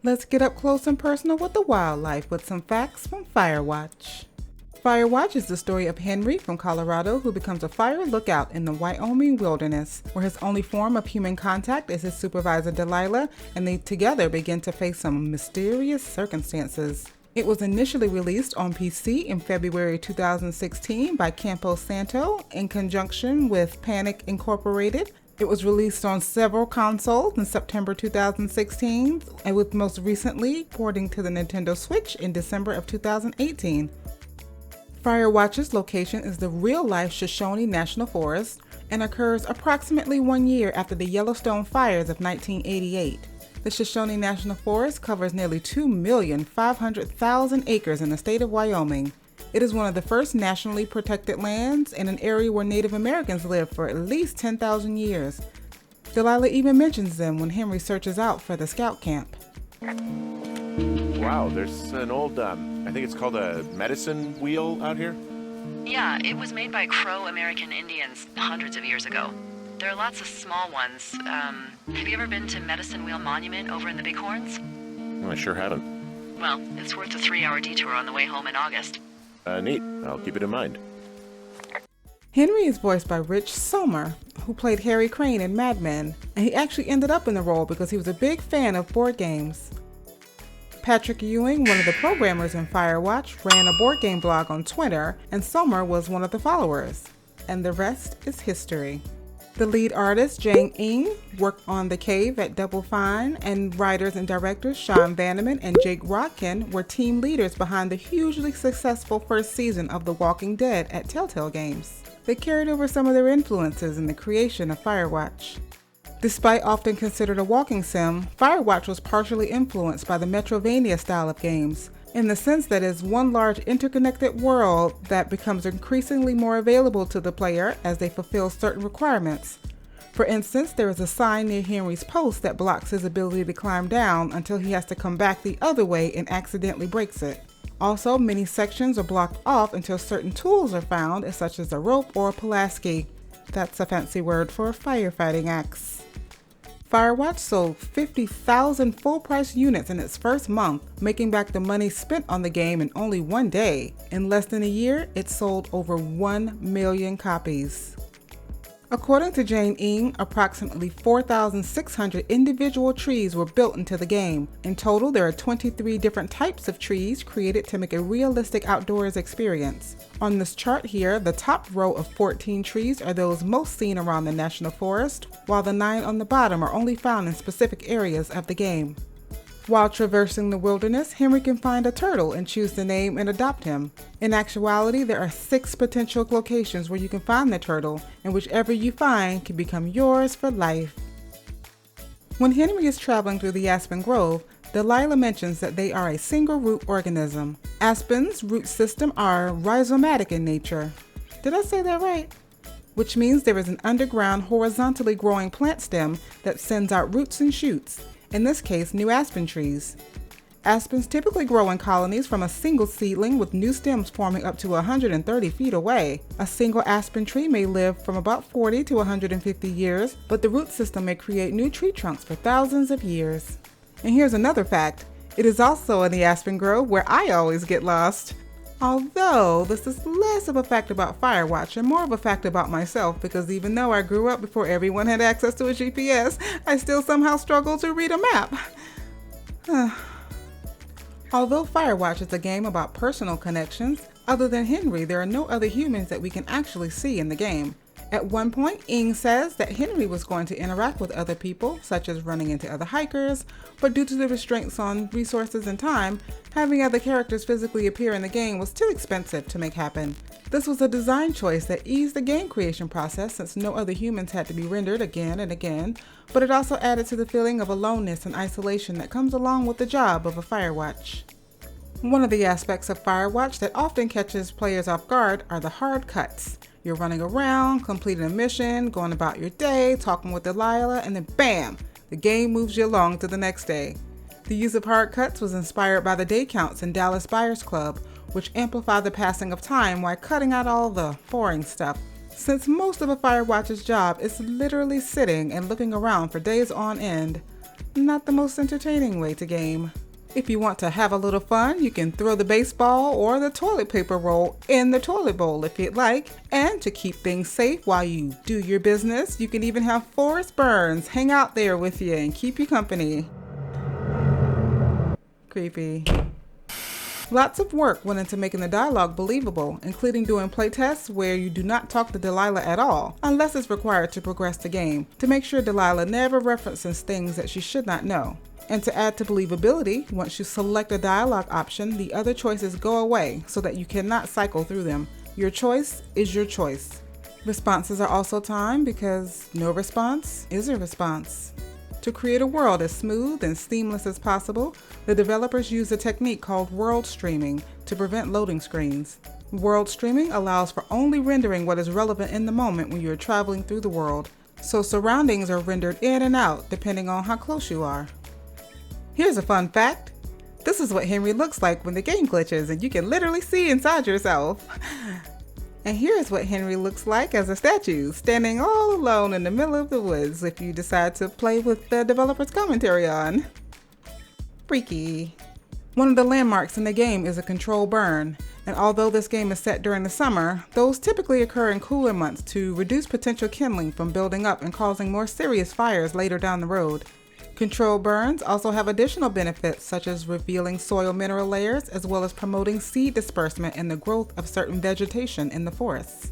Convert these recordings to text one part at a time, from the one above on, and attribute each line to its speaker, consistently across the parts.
Speaker 1: Let's get up close and personal with the wildlife with some facts from Firewatch. Firewatch is the story of Henry from Colorado who becomes a fire lookout in the Wyoming wilderness, where his only form of human contact is his supervisor Delilah, and they together begin to face some mysterious circumstances. It was initially released on PC in February 2016 by Campo Santo in conjunction with Panic Incorporated. It was released on several consoles in September 2016, and with most recently porting to the Nintendo Switch in December of 2018. Firewatch's location is the real-life Shoshone National Forest and occurs approximately 1 year after the Yellowstone fires of 1988. The Shoshone National Forest covers nearly 2,500,000 acres in the state of Wyoming. It is one of the first nationally protected lands in an area where Native Americans lived for at least 10,000 years. Delilah even mentions them when Henry searches out for the scout camp.
Speaker 2: Wow, there's an old, I think it's called a medicine wheel out here.
Speaker 3: Yeah, it was made by Crow American Indians hundreds of years ago. There are lots of small ones. Have you ever been to Medicine Wheel Monument over in the Bighorns?
Speaker 2: I sure haven't.
Speaker 3: Well, it's worth a 3-hour detour on the way home in August.
Speaker 2: Neat. I'll keep it in mind.
Speaker 1: Henry is voiced by Rich Sommer, who played Harry Crane in Mad Men, and he actually ended up in the role because he was a big fan of board games. Patrick Ewing, one of the programmers in Firewatch, ran a board game blog on Twitter, and Sommer was one of the followers. And the rest is history. The lead artist, Jane Ng, worked on The Cave at Double Fine, and writers and directors Sean Vanneman and Jake Rodkin were team leaders behind the hugely successful first season of The Walking Dead at Telltale Games. They carried over some of their influences in the creation of Firewatch. Despite often considered a walking sim, Firewatch was partially influenced by the Metrovania style of games, in the sense that it is one large interconnected world that becomes increasingly more available to the player as they fulfill certain requirements. For instance, there is a sign near Henry's post that blocks his ability to climb down until he has to come back the other way and accidentally breaks it. Also, many sections are blocked off until certain tools are found, such as a rope or a Pulaski. That's a fancy word for a firefighting axe. Firewatch sold 50,000 full-price units in its first month, making back the money spent on the game in only 1 day. In less than a year, it sold over 1 million copies. According to Jane Ng, approximately 4,600 individual trees were built into the game. In total, there are 23 different types of trees created to make a realistic outdoors experience. On this chart here, the top row of 14 trees are those most seen around the National Forest, while the 9 on the bottom are only found in specific areas of the game. While traversing the wilderness, Henry can find a turtle and choose the name and adopt him. In actuality, there are 6 potential locations where you can find the turtle, and whichever you find can become yours for life. When Henry is traveling through the aspen grove, Delilah mentions that they are a single root organism. Aspen's root system are rhizomatic in nature. Did I say that right? Which means there is an underground horizontally growing plant stem that sends out roots and shoots. In this case, new aspen trees. Aspens typically grow in colonies from a single seedling with new stems forming up to 130 feet away. A single aspen tree may live from about 40 to 150 years, but the root system may create new tree trunks for thousands of years. And here's another fact. It is also in the aspen grove where I always get lost. Although this is less of a fact about Firewatch and more of a fact about myself, because even though I grew up before everyone had access to a GPS, I still somehow struggle to read a map. Although Firewatch is a game about personal connections, other than Henry, there are no other humans that we can actually see in the game. At one point, Ng says that Henry was going to interact with other people, such as running into other hikers, but due to the restraints on resources and time, having other characters physically appear in the game was too expensive to make happen. This was a design choice that eased the game creation process since no other humans had to be rendered again and again, but it also added to the feeling of aloneness and isolation that comes along with the job of a Firewatch. One of the aspects of Firewatch that often catches players off guard are the hard cuts. You're running around, completing a mission, going about your day, talking with Delilah, and then bam! The game moves you along to the next day. The use of hard cuts was inspired by the day counts in Dallas Buyers Club, which amplify the passing of time while cutting out all the boring stuff. Since most of a Firewatch's job is literally sitting and looking around for days on end, not the most entertaining way to game. If you want to have a little fun, you can throw the baseball or the toilet paper roll in the toilet bowl if you'd like. And to keep things safe while you do your business, you can even have forest burns hang out there with you and keep you company. Creepy. Lots of work went into making the dialogue believable, including doing playtests where you do not talk to Delilah at all, unless it's required to progress the game, to make sure Delilah never references things that she should not know. And to add to believability, once you select a dialogue option, the other choices go away so that you cannot cycle through them. Your choice is your choice. Responses are also timed because no response is a response. To create a world as smooth and seamless as possible, the developers use a technique called world streaming to prevent loading screens. World streaming allows for only rendering what is relevant in the moment when you are traveling through the world, so surroundings are rendered in and out depending on how close you are. Here's a fun fact. This is what Henry looks like when the game glitches and you can literally see inside yourself. And here's what Henry looks like as a statue, standing all alone in the middle of the woods if you decide to play with the developer's commentary on. Freaky. One of the landmarks in the game is a controlled burn, and although this game is set during the summer, those typically occur in cooler months to reduce potential kindling from building up and causing more serious fires later down the road. Controlled burns also have additional benefits such as revealing soil mineral layers as well as promoting seed disbursement and the growth of certain vegetation in the forests.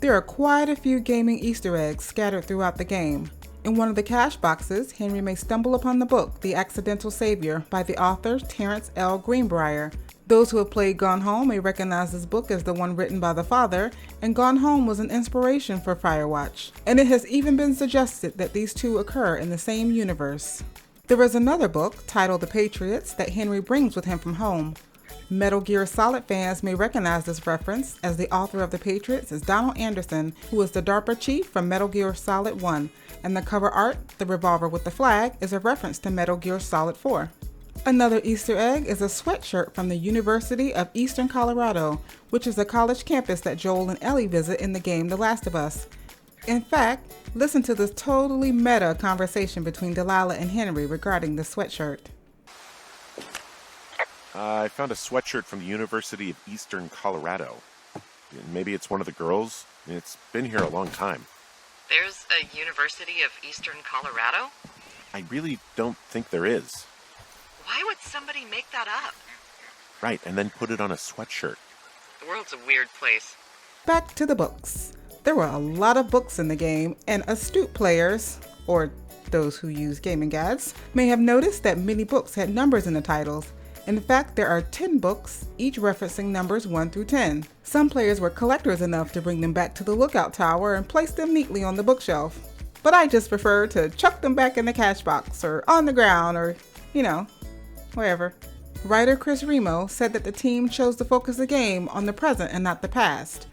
Speaker 1: There are quite a few gaming Easter eggs scattered throughout the game. In one of the cache boxes, Henry may stumble upon the book The Accidental Savior by the author Terrence L. Greenbrier. Those who have played Gone Home may recognize this book as the one written by the father, and Gone Home was an inspiration for Firewatch, and it has even been suggested that these two occur in the same universe. There is another book, titled The Patriots, that Henry brings with him from home. Metal Gear Solid fans may recognize this reference, as the author of The Patriots is Donald Anderson, who is the DARPA chief from Metal Gear Solid 1, and the cover art, the revolver with the flag, is a reference to Metal Gear Solid 4. Another Easter egg is a sweatshirt from the University of Eastern Colorado, which is a college campus that Joel and Ellie visit in the game The Last of Us. In fact, listen to this totally meta conversation between Delilah and Henry regarding the sweatshirt.
Speaker 2: I found a sweatshirt from the University of Eastern Colorado. Maybe it's one of the girls. It's been here a long time.
Speaker 3: There's a University of Eastern Colorado?
Speaker 2: I really don't think there is.
Speaker 3: Why would somebody make that up?
Speaker 2: Right, and then put it on a sweatshirt.
Speaker 3: The world's a weird place.
Speaker 1: Back to the books. There were a lot of books in the game, and astute players, or those who use gaming guides, may have noticed that many books had numbers in the titles. In fact, there are 10 books, each referencing numbers 1 through 10. Some players were collectors enough to bring them back to the lookout tower and place them neatly on the bookshelf. But I just prefer to chuck them back in the cache box, or on the ground, or, wherever. Writer Chris Remo said that the team chose to focus the game on the present and not the past.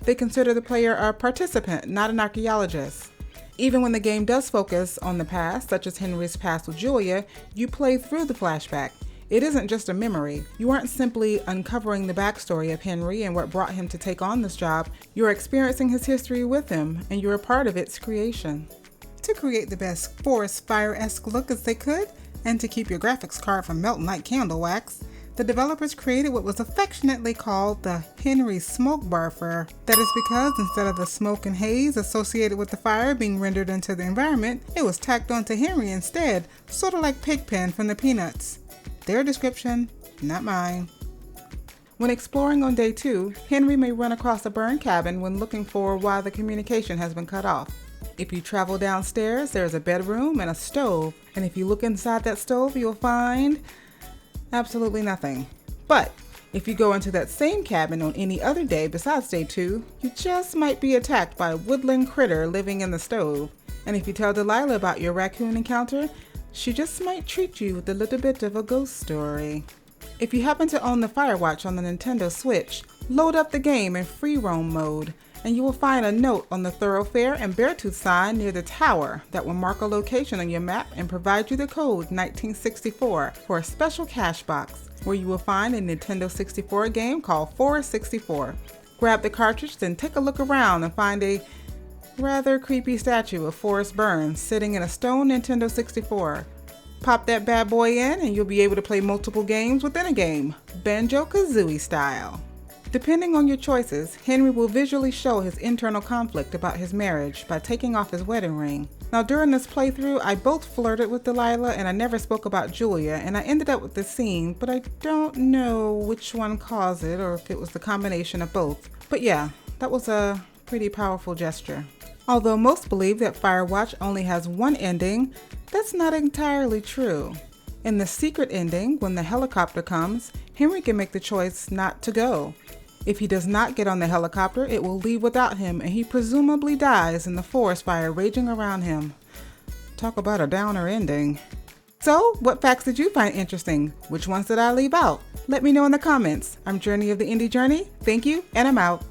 Speaker 1: They consider the player a participant, not an archaeologist. Even when the game does focus on the past, such as Henry's past with Julia, you play through the flashback. It isn't just a memory. You aren't simply uncovering the backstory of Henry and what brought him to take on this job. You're experiencing his history with him, and you're a part of its creation. To create the best forest fire-esque look as they could, and to keep your graphics card from melting like candle wax, the developers created what was affectionately called the Henry Smoke Buffer. That is because instead of the smoke and haze associated with the fire being rendered into the environment, it was tacked onto Henry instead, sort of like Pigpen from the Peanuts. Their description, not mine. When exploring on day 2, Henry may run across a burned cabin when looking for why the communication has been cut off. If you travel downstairs, there's a bedroom and a stove, and if you look inside that stove, you'll find absolutely nothing. But if you go into that same cabin on any other day besides day 2, you just might be attacked by a woodland critter living in the stove. And if you tell Delilah about your raccoon encounter, she just might treat you with a little bit of a ghost story. If you happen to own the Firewatch on the Nintendo Switch, load up the game in free roam mode, and you will find a note on the thoroughfare and Beartooth sign near the tower that will mark a location on your map and provide you the code 1964 for a special cache box, where you will find a Nintendo 64 game called Forest 64. Grab the cartridge, then take a look around and find a rather creepy statue of Forrest Burns sitting in a stone Nintendo 64. Pop that bad boy in and you'll be able to play multiple games within a game, Banjo-Kazooie style. Depending on your choices, Henry will visually show his internal conflict about his marriage by taking off his wedding ring. Now during this playthrough, I both flirted with Delilah and I never spoke about Julia, and I ended up with this scene, but I don't know which one caused it or if it was the combination of both. But yeah, that was a pretty powerful gesture. Although most believe that Firewatch only has one ending, that's not entirely true. In the secret ending, when the helicopter comes, Henry can make the choice not to go. If he does not get on the helicopter, it will leave without him and he presumably dies in the forest fire raging around him. Talk about a downer ending. So, what facts did you find interesting? Which ones did I leave out? Let me know in the comments. I'm Journey of the Indie Journey. Thank you, and I'm out.